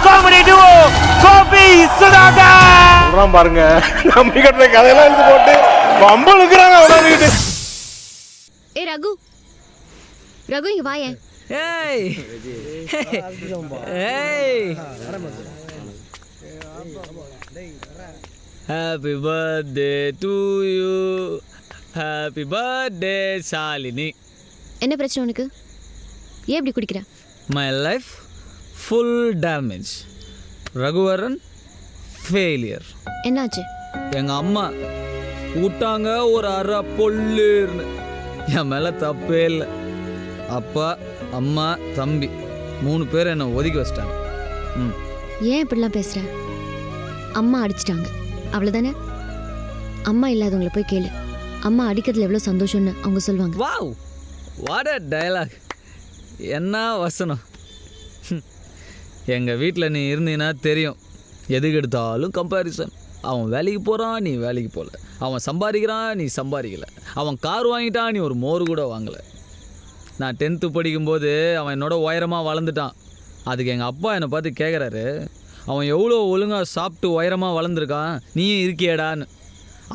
Comedy டுவோ Gopi Sudhakar சொல்றான் பாருங்க. நம்பி கட்டுற கதையெல்லாம் எடுத்து போட்டு பம்பளுக்குறாங்க அவன வீட்டு. ஏ ரகு, ரகு இங்க வாயேன். ஏய் ஏய் happy birthday to you, happy birthday Shalini. என்ன பிரச்சனை உனக்கு? ஏன் இப்படி குடிக்கிற? My life full damage. Raghuvaran failure. என்னாச்சு? எங்கள் அம்மா விட்டாங்க ஒரு அரை பொல்லுன்னு. என் மேலே தப்பே இல்லை. அப்பா, அம்மா, தம்பி 3 பேர் என்னை ஒதுக்கி வச்சிட்டாங்க. ஏன் இப்படிலாம் பேசுற? அம்மா அடிச்சிட்டாங்க அவ்வளோதானே? அம்மா இல்லாதவங்களை போய் கேளு. அம்மா அடிக்கிறதுல எவ்வளோ சந்தோஷம்னு அவங்க சொல்லுவாங்க. Wow, what a dialogue! என்ன வசனம்! எங்கள் வீட்டில் நீ இருந்தீன்னா தெரியும். எதுக்கு எடுத்தாலும் கம்பேரிசன். அவன் வேலைக்கு போகிறான், நீ வேலைக்கு போகல. அவன் சம்பாதிக்கிறான், நீ சம்பாதிக்கலை. அவன் கார் வாங்கிட்டான், நீ ஒரு மோர் கூட வாங்கலை. நான் 10th படிக்கும்போது அவன் என்னோட உயரமாக வளர்ந்துட்டான். அதுக்கு எங்கள் அப்பா என்னை பார்த்து கேட்குறாரு, அவன் எவ்வளோ ஒழுங்காக சாப்பிட்டு உயரமாக வளர்ந்துருக்கான், நீயும் இருக்கியடான்னு.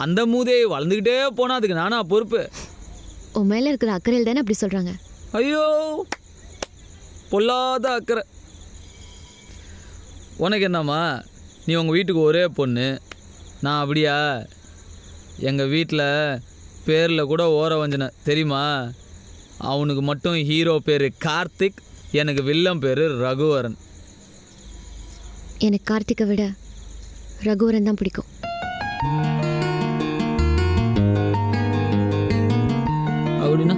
அந்த மூதே வளர்ந்துக்கிட்டே போனால் அதுக்கு நானா பொறுப்பு? உன் மேலே இருக்கிற அக்கறையில் தானே அப்படி சொல்கிறாங்க. ஐயோ, பொல்லாத அக்கறை. உனக்கு என்னம்மா, நீ உங்கள் வீட்டுக்கு ஒரே பொண்ணு. நான் அப்படியா? எங்கள் வீட்டில் பேரில் கூட ஓர வஞ்சனை தெரியுமா? அவனுக்கு மட்டும் ஹீரோ பேர் கார்த்திக், எனக்கு வில்லன் பேர் ரகுவரன். எனக்கு கார்த்திகை விட ரகுவரன் தான் பிடிக்கும். அப்படின்னா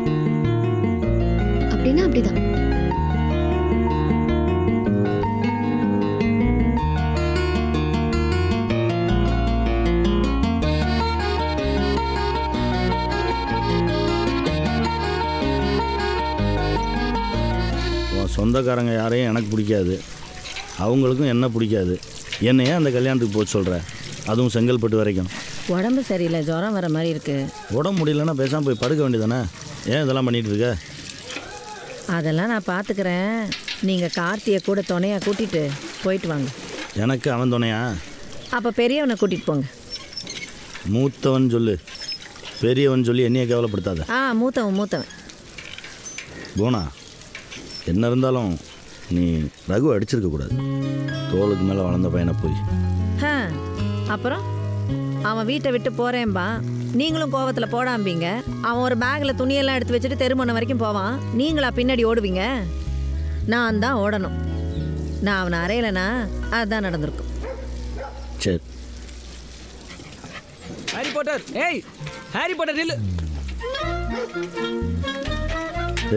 அப்படின்னா அப்படிதான். சொந்தக்காரங்க யாரையும் எனக்கு பிடிக்காது, அவங்களுக்கும் என்ன பிடிக்காது. என்னையே அந்த கல்யாணத்துக்கு போக சொல்கிற, அதுவும் செங்கல்பட்டு வரைக்கும். உடம்பு சரியில்லை, ஜுரம் வர மாதிரி இருக்கு. உடம்பு முடியலன்னா பேசாமல் போய் படுக்க வேண்டியதானே. ஏன் இதெல்லாம் பண்ணிகிட்டு இருக்க? அதெல்லாம் நான் பார்த்துக்கிறேன். நீங்கள் கார்த்தியை கூட துணையாக கூட்டிகிட்டு போயிட்டு வாங்க. எனக்கு அவன் துணையா? அப்போ பெரியவனை கூட்டிகிட்டு போங்க. மூத்தவன் சொல்லு, பெரியவன் சொல்லி என்னையே கேவலப்படுத்தாத. மூத்தவன். போனா என்ன இருந்தாலும் நீ ரகு அடிச்சிருக்கக்கூடாது. தோளுக்கு மேலே வளர்ந்த பையனை போய். அப்புறம் அவன் வீட்டை விட்டு போகிறேன்பா, நீங்களும் கோவத்தில் போடாம்பீங்க. அவன் ஒரு பேக்கில் துணியெல்லாம் எடுத்து வச்சுட்டு தெருமணம் வரைக்கும் போவான், நீங்களா பின்னாடி ஓடுவீங்க? நான் தான் ஓடணும். நான் அவனை அறையலைனா அதுதான் நடந்திருக்கும். சரி. ஹாரி பாட்டர், ஏய் ஹாரி பாட்டர் நில்லு.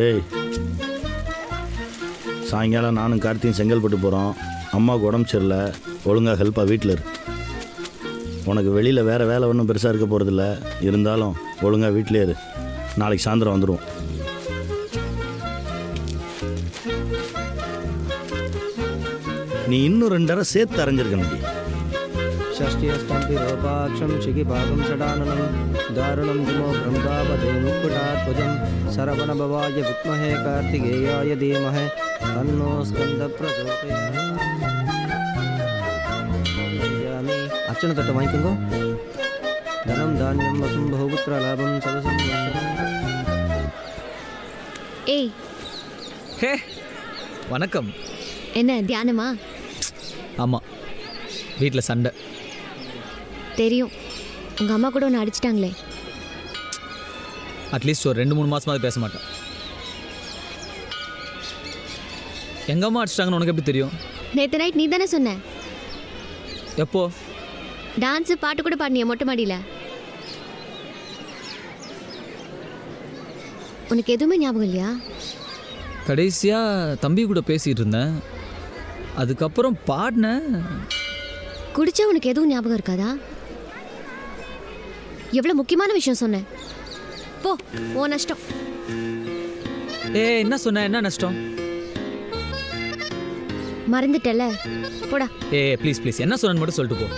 ஏய், சாயங்காலம் நானும் கார்த்தியும் செங்கல்பட்டு போகிறோம். அம்மாவுக்கு உடம்பு சரியில்லை, ஒழுங்காக ஹெல்ப்பாக வீட்டில் இரு. உனக்கு வெளியில் வேறு வேலை ஒன்றும் பெருசாக இருக்க போகிறதில்ல. இருந்தாலும் ஒழுங்காக வீட்டிலே இரு. நாளைக்கு சாயந்தரம் வந்துடுவோம். நீ இன்னும் 2 அரை சேர்த்து அரைஞ்சிருக்கணும். षष्ठ्यष्टम्पिरोपाक्षं शिखिभागं षडाननं दारुणं धूमो ब्रह्मापदे मुक्कुटात्वजं सरवणभवाय विद्महे कार्तिकेयाय धीमहि तन्नो स्कन्दः प्रचोदयात्. अर्चन तट्ट वांगिकोंगो. धनं धान्यं वसुं बहुपुत्रलाभं सदसं. ஏய், ஹே வணக்கம். என்ன தியானமா? ஆமாம், வீட்டில் சண்டை. தெரியும், உங்கள் அம்மா கூட ஒன்று அடிச்சிட்டாங்களே. அட்லீஸ்ட் ஒரு 2-3 மாதமாவது பேச மாட்டேன். எங்கள் அம்மா அடிச்சிட்டாங்கன்னு உனக்கு எப்படி தெரியும்? நேற்று நைட் நீ தானே சொன்ன. எப்போ? டான்ஸு பாட்டு கூட பாடினிய மொட்டை மாடியில். உனக்கு எதுவுமே ஞாபகம் இல்லையா? கடைசியாக தம்பி கூட பேசிகிட்டு இருந்தேன், அதுக்கப்புறம் பாடினேன். குடிச்சா உனக்கு எதுவும் ஞாபகம் இருக்காதா? எவ்வளோ முக்கியமான விஷயம் சொன்னேன். போ, ஓ நஷ்டம். என்ன சொன்ன? என்ன நஷ்டம்? மறந்துட்டல, போடா. ப்ளீஸ் ப்ளீஸ், என்ன சொன்னு மட்டும் சொல்லிட்டு போ.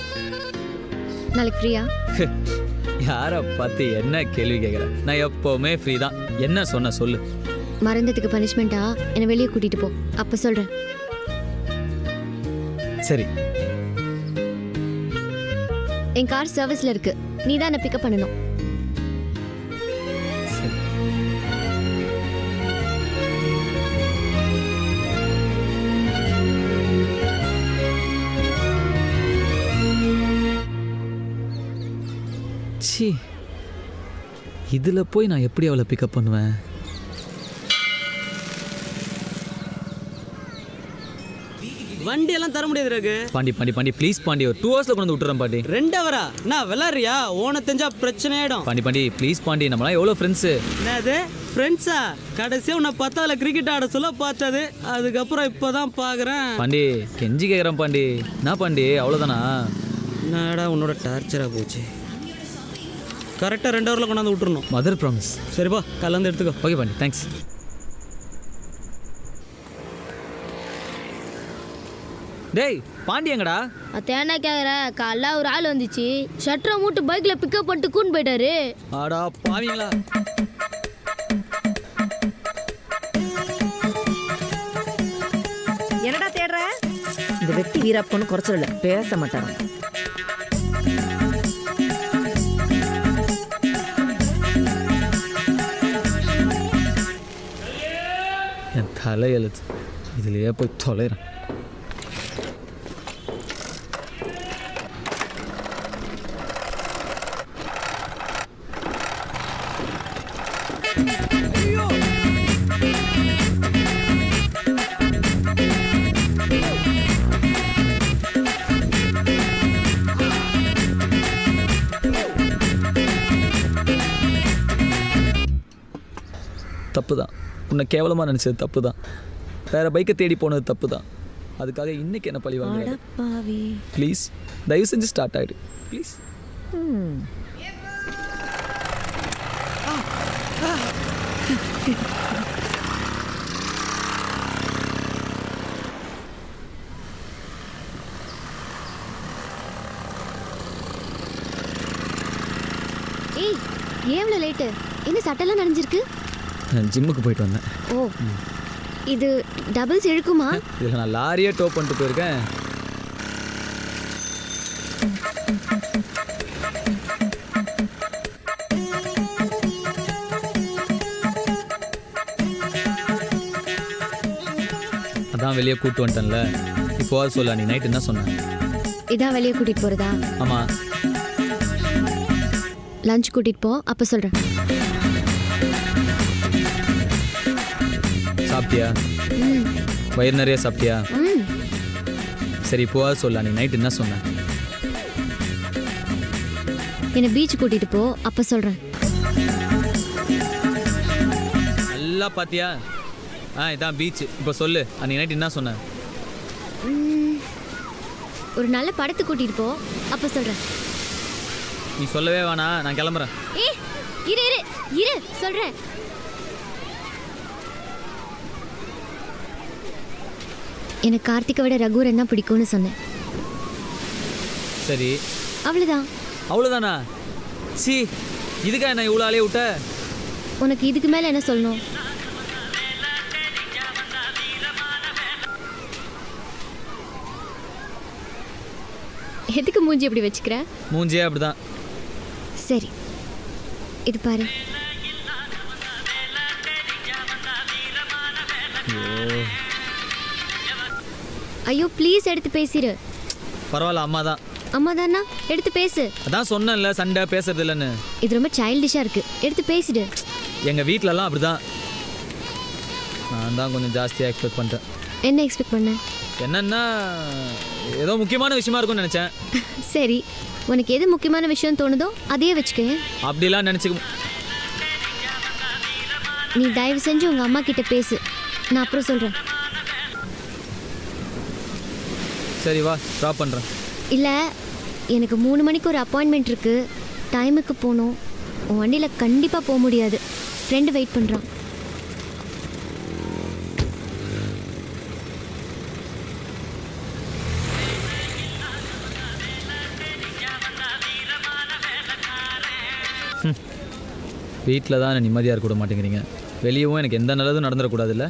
நாளைக்கு ஃப்ரீயா? யாரை பார்த்து என்ன கேள்வி கேட்குற? நான் எப்போவுமே ஃப்ரீ தான். என்ன சொன்ன சொல்லு. மறந்ததுக்கு பனிஷ்மெண்ட்டா என்னை வெளியே கூட்டிகிட்டு போ, அப்போ சொல்கிறேன். சரி. என் கார் சர்வீஸ்ல இருக்கு, நீ தான் என்ன பிக்கப் பண்ணணும். சரி. சி, இதில் போய் நான் எப்படி அவளை பிக்கப் பண்ணுவேன்? வண்டியெல்லாம் தர முடியாது ரகு. பாண்டி பாண்டி பாண்டி ப்ளீஸ் பாண்டி, ஒரு 2 ஹவர்ஸில் கொண்டு வந்து விட்டுறேன் பாண்டி. 2 ஹவரா? நான் விளாட்றியா? ஓன தெரிஞ்சா பிரச்சனை ஆயிடும். பாண்டி பாண்டி ப்ளீஸ் பாண்டி, நம்மளாம் எவ்வளோ ஃப்ரெண்ட்ஸு. என்னது ஃப்ரெண்ட்ஸா? கடைசியாக உன்னை பார்த்தால கிரிக்கெட் ஆட சொல்ல பார்த்தது, அதுக்கப்புறம் இப்போ தான் பார்க்குறேன். பாண்டி கெஞ்சி கேட்குறேன் பாண்டி. என்ன பாண்டி அவ்வளோதானா? என்னடா உன்னோட டார்ச்சராக போச்சு. கரெக்டாக 2 ஹவரில் கொண்டாந்து விட்டுறணும். Mother promise. சரிப்பா, கலந்து எடுத்துக்கோ. Okay Pandi, thanks. டேய் பாண்டி எங்கடா? அத்தேனா கேக்குற, காலைல ஒரு ஆள் வந்துச்சு, ஷட்டரை மூட்டு பைக்ல பிக்கப் பண்ணிட்டு கூண்டு போயிட்டாரு. ஆடா பாவீங்களா. என்னடா தேடுற? இந்த வெட்டி வீரப்பன்னு குறைச்சல பேச மாட்டாங்க. என் தலை எழுத்து, இதுலையே போய் தொலைறேன். தப்பு தான், உன்னை கேவலமாக நினச்சது தப்பு தான், வேறு பைக்கை தேடி போனது தப்பு தான். அதுக்காக இன்னைக்கு என்ன பழி வாங்க? ப்ளீஸ் தயவு செஞ்சு ஸ்டார்ட் ஆகிடு ப்ளீஸ். ஏய், ஏன் இவ்வளோ லேட்டு? என்ன சட்டெல்லாம் நனைஞ்சிருக்கு? நான் ஜிம்முக்கு போயிட்டு வந்தேன். ஓ, இது டபுள்ஸ் இழுக்குமா? இதில் நான் லாரியே டோ பண்ணிட்டு போயிருக்கேன். அதான் வெளியே கூப்பிட்டு வந்துட்டேன்ல, இப்போ சொல்ல நீ நைட்டு என்ன சொன்ன? இதான் வெளியே கூட்டிட்டு போறதா? ஆமாம். லஞ்ச் கூட்டிட்டு போ, அப்போ சொல்றேன். சாப்பிட்டியா? வயிறு நிறைய சாப்பிட்டியா? ம், சரி இப்போ சொல்ல நீ நைட்டு என்ன சொன்ன? என்னை பீச் கூட்டிட்டு போ, அப்போ சொல்றேன். நல்லா பார்த்தியா? இதான் பீச். இப்போ சொல்லு, அன்னைக்கு நைட் என்ன சொன்ன? ஒரு நல்ல படத்துக்கு கூட்டிட்டு போ, அப்போ சொல்றேன். நீ சொல்லவே வேணாம், நான் கிளம்புறேன். ஏய், இரு இரு இரு, சொல்றேன். எனக்கு கார்த்திகை விட ரகுரன் தான் பிடிக்கும்னு சொன்னேன். சரி, அவ்வளோதான். அவ்வளோதானா? சி, இதுக்கா என்ன இவ்வளோ ஆளே விட்ட? உனக்கு இதுக்கு மேலே என்ன சொல்லணும்? எதுக்கு மூஞ்சி எப்படி வச்சுக்கிற? மூஞ்சியே அப்படிதான். சரி, இது பாரு. ஐயோ ப்ளீஸ், எடுத்து பேசிடு. பரவாயில்ல, அம்மா தான். அம்மா தானா? எடுத்து பேசு. அதான் சொன்னேன்ல சண்டை பேசுறது இல்லைன்னு. இது ரொம்ப சைல்டிஷாக இருக்கு, எடுத்து பேசிடு. எங்கள் வீட்டிலலாம் அப்படிதான். நான் தான் கொஞ்சம் ஜாஸ்தியாக எக்ஸ்பெக்ட் பண்ணிட்டேன். என்ன எக்ஸ்பெக்ட் பண்ண? என்னன்னா ஏதோ முக்கியமான விஷயமா இருக்கும்னு நினச்சேன். சரி, உனக்கு எது முக்கியமான விஷயம் தோணுதோ அதையே வச்சுக்க. அப்படிலாம் நினச்சிக்க. நீ தயவு செஞ்சு உங்கள் அம்மா கிட்ட பேசு, நான் அப்புறம் சொல்கிறேன். சரி வா, ட்ராப் பண்ணுறேன். இல்லை, எனக்கு 3 மணிக்கு ஒரு அப்பாயின்மெண்ட் இருக்குது, டைமுக்கு போகணும். உன் வண்டியில் கண்டிப்பாக போக முடியாது, ஃப்ரெண்டு வெயிட் பண்ணுறான். வீட்டில் தான் நிம்மதியாக இருக்க விட மாட்டேங்கிறீங்க. வெளியவும் எனக்கு எந்த நல்லதும் நடந்துடக்கூடாதுல்ல.